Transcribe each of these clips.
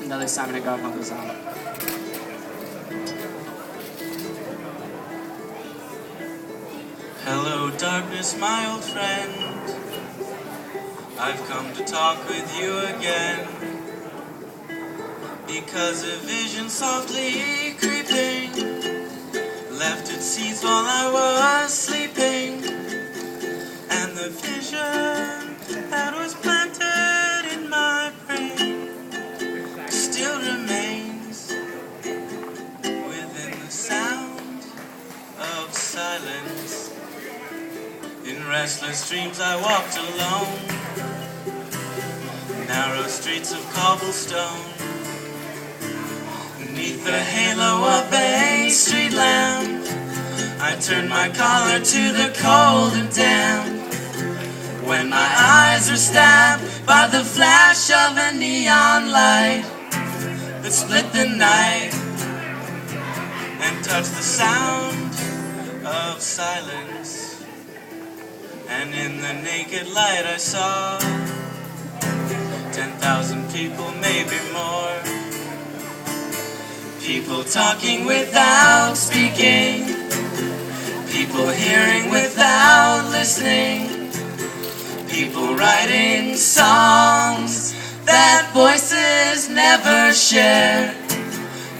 and Deli Simon and Garfunkel's on. Hello, darkness, my old friend. I've come to talk with you again, because a vision softly creeping left its seeds while I was sleeping, and the vision that was planted in my brain still remains within the sound of silence. In restless dreams I walked alone, narrow streets of cobblestone, beneath the halo of a street lamp. I turned my collar to the cold and damp, when my eyes were stabbed by the flash of a neon light that split the night and touched the sound of silence. And in the naked light I saw 10,000 people, maybe more. People talking without speaking, people hearing without listening, people writing songs that voices never shared,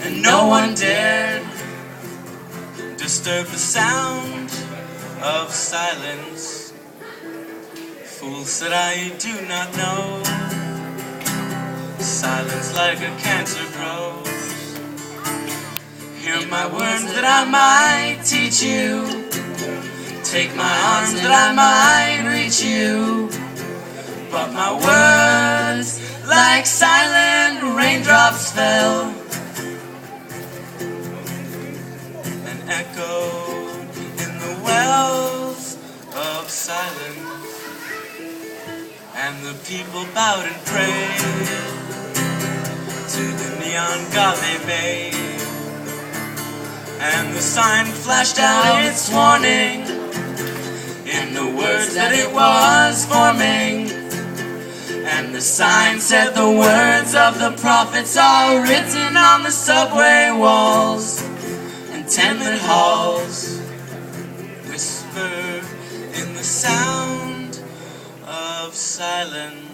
and no one dared disturb the sound of silence. Fool, said I, you do not know, silence like a cancer grows. Hear my words that I might teach you, take my arms that I might reach you, but my words like silent raindrops fell and echoed in the wells of silence. And the people bowed and prayed to the neon god they made, and the sign flashed out its warning in the words that it was forming. And the sign said the words of the prophets are written on the subway walls and tenement halls, whisper in the sound of silence.